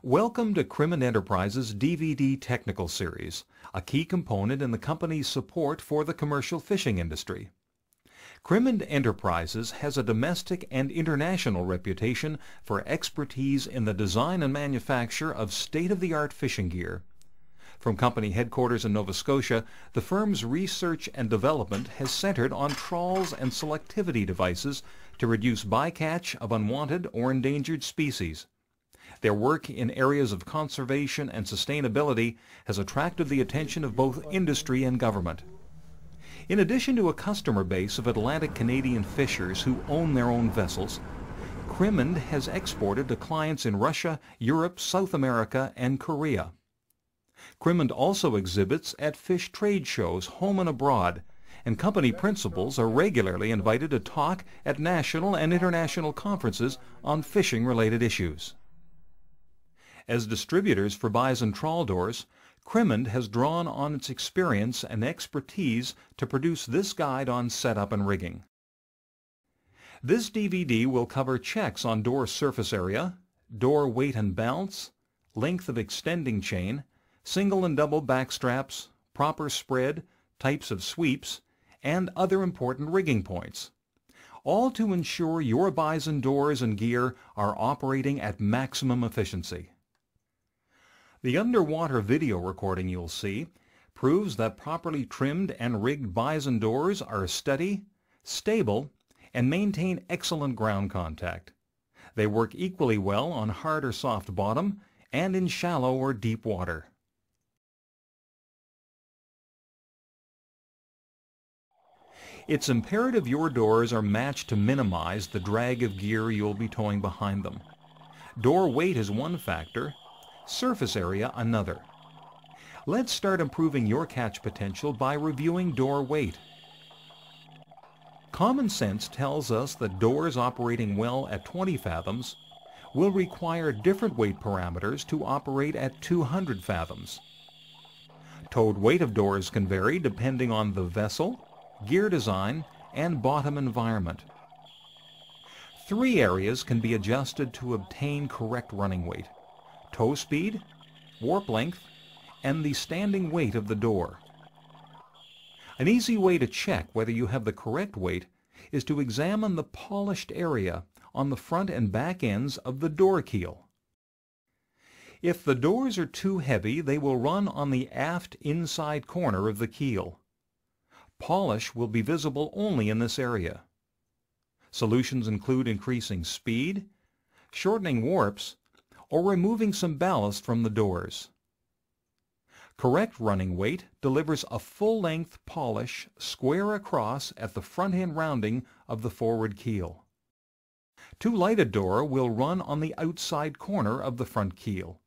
Welcome to Crimond Enterprises' DVD Technical Series, a key component in the company's support for the commercial fishing industry. Crimond Enterprises has a domestic and international reputation for expertise in the design and manufacture of state-of-the-art fishing gear. From company headquarters in Nova Scotia, the firm's research and development has centered on trawls and selectivity devices to reduce bycatch of unwanted or endangered species. Their work in areas of conservation and sustainability has attracted the attention of both industry and government. In addition to a customer base of Atlantic Canadian fishers who own their own vessels, Crimond has exported to clients in Russia, Europe, South America, and Korea. Crimond also exhibits at fish trade shows home and abroad, and company principals are regularly invited to talk at national and international conferences on fishing-related issues. As distributors for Bison trawl doors, Crimond has drawn on its experience and expertise to produce this guide on setup and rigging. This DVD will cover checks on door surface area, door weight and bounce, length of extending chain, single and double backstraps, proper spread, types of sweeps, and other important rigging points, all to ensure your Bison doors and gear are operating at maximum efficiency. The underwater video recording you'll see proves that properly trimmed and rigged Bison doors are steady, stable, and maintain excellent ground contact. They work equally well on hard or soft bottom and in shallow or deep water. It's imperative your doors are matched to minimize the drag of gear you'll be towing behind them. Door weight is one factor, surface area another. Let's start improving your catch potential by reviewing door weight. Common sense tells us that doors operating well at 20 fathoms will require different weight parameters to operate at 200 fathoms. Towed weight of doors can vary depending on the vessel, gear design, and bottom environment. 3 areas can be adjusted to obtain correct running weight: tow speed, warp length, and the standing weight of the door. An easy way to check whether you have the correct weight is to examine the polished area on the front and back ends of the door keel. If the doors are too heavy, they will run on the aft inside corner of the keel. Polish will be visible only in this area. Solutions include increasing speed, shortening warps, or removing some ballast from the doors. Correct running weight delivers a full-length polish square across at the front-end rounding of the forward keel. Too light a door will run on the outside corner of the front keel,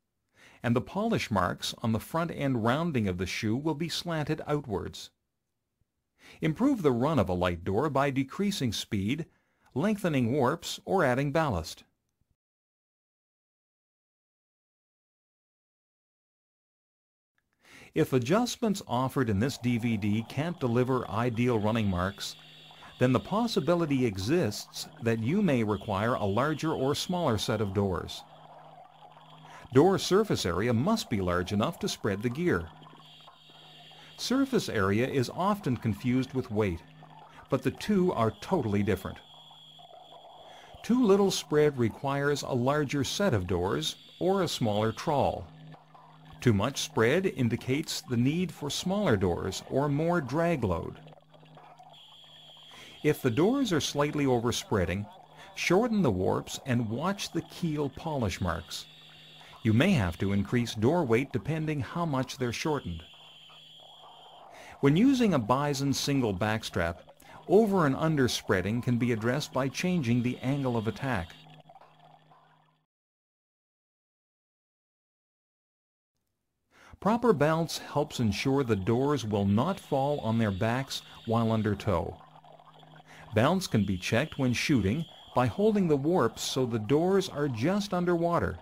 and the polish marks on the front-end rounding of the shoe will be slanted outwards. Improve the run of a light door by decreasing speed, lengthening warps, or adding ballast. If adjustments offered in this DVD can't deliver ideal running marks, then the possibility exists that you may require a larger or smaller set of doors. Door surface area must be large enough to spread the gear. Surface area is often confused with weight, but the two are totally different. Too little spread requires a larger set of doors or a smaller trawl. Too much spread indicates the need for smaller doors or more drag load. If the doors are slightly overspreading, shorten the warps and watch the keel polish marks. You may have to increase door weight depending how much they're shortened. When using a Bison single backstrap, over and under spreading can be addressed by changing the angle of attack. Proper bounce helps ensure the doors will not fall on their backs while under tow. Bounce can be checked when shooting by holding the warps so the doors are just underwater.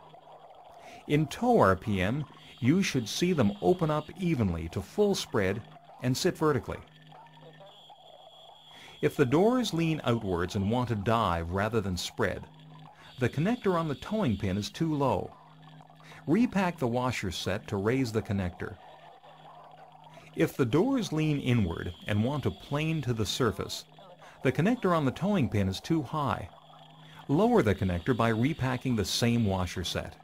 In tow RPM, you should see them open up evenly to full spread and sit vertically. If the doors lean outwards and want to dive rather than spread, the connector on the towing pin is too low. repack the washer set to raise the connector. If the doors lean inward and want to plane to the surface, the connector on the towing pin is too high. Lower the connector by repacking the same washer set.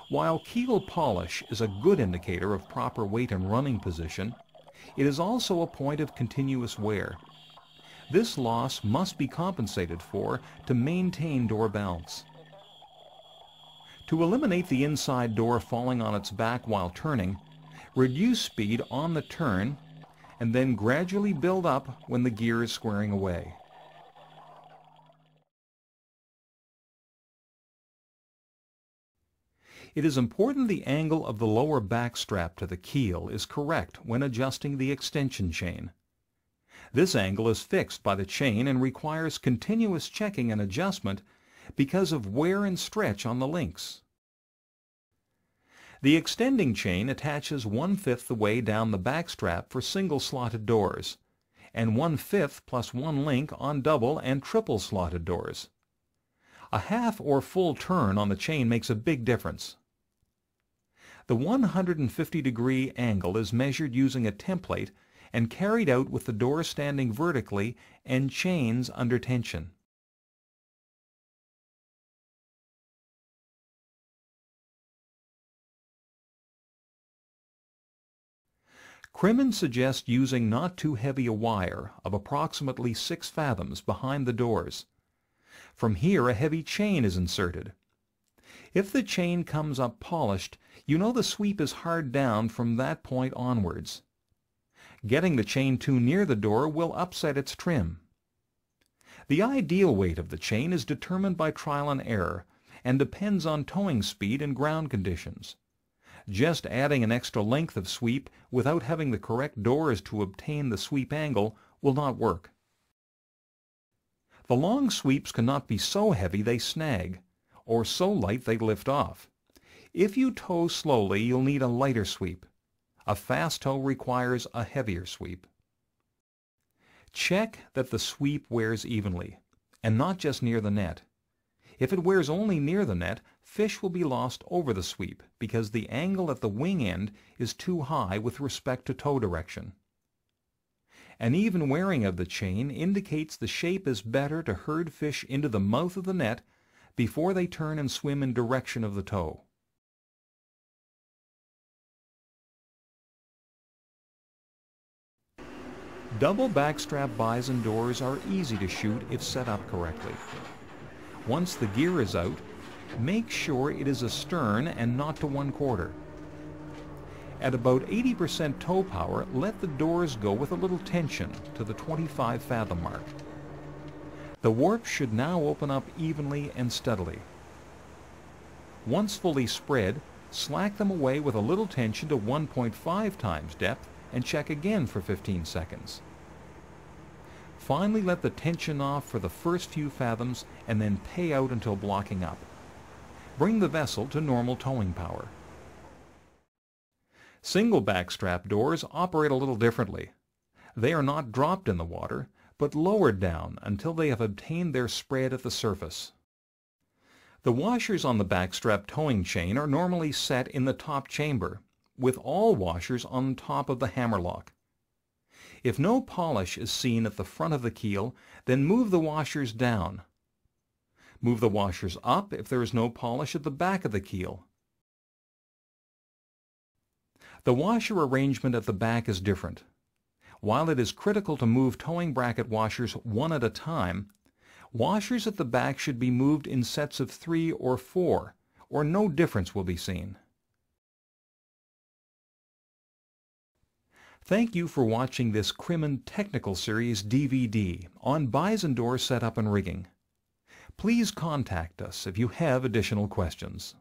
While keel polish is a good indicator of proper weight and running position, it is also a point of continuous wear. This loss must be compensated for to maintain door balance. To eliminate the inside door falling on its back while turning, reduce speed on the turn and then gradually build up when the gear is squaring away. It is important the angle of the lower back strap to the keel is correct when adjusting the extension chain. This angle is fixed by the chain and requires continuous checking and adjustment because of wear and stretch on the links. The extending chain attaches 1/5 the way down the back strap for single slotted doors, and 1/5 plus 1 link on double and triple slotted doors. A half or full turn on the chain makes a big difference. The 150-degree angle is measured using a template and carried out with the door standing vertically and chains under tension. Crimmins suggests using not too heavy a wire of approximately 6 fathoms behind the doors. From here a heavy chain is inserted. If the chain comes up polished, you know the sweep is hard down from that point onwards. Getting the chain too near the door will upset its trim. The ideal weight of the chain is determined by trial and error and depends on towing speed and ground conditions. Just adding an extra length of sweep without having the correct doors to obtain the sweep angle will not work. The long sweeps cannot be so heavy they snag, or so light they lift off. If you tow slowly, you'll need a lighter sweep. A fast tow requires a heavier sweep. Check that the sweep wears evenly, and not just near the net. If it wears only near the net, fish will be lost over the sweep because the angle at the wing end is too high with respect to tow direction. An even wearing of the chain indicates the shape is better to herd fish into the mouth of the net before they turn and swim in direction of the tow. Double backstrap Bison doors are easy to shoot if set up correctly. Once the gear is out, make sure it is astern and not to 1/4. At about 80% tow power, let the doors go with a little tension to the 25 fathom mark. The warp should now open up evenly and steadily. Once fully spread, slack them away with a little tension to 1.5 times depth and check again for 15 seconds. Finally, let the tension off for the first few fathoms and then pay out until blocking up. Bring the vessel to normal towing power. Single backstrap doors operate a little differently. They are not dropped in the water, but lowered down until they have obtained their spread at the surface. The washers on the backstrap towing chain are normally set in the top chamber, with all washers on top of the hammerlock. If no polish is seen at the front of the keel, then move the washers down. Move the washers up if there is no polish at the back of the keel. The washer arrangement at the back is different. While it is critical to move towing bracket washers one at a time, washers at the back should be moved in sets of 3 or 4, or no difference will be seen. Thank you for watching this Crimmins Technical Series DVD on Bison door setup and rigging. Please contact us if you have additional questions.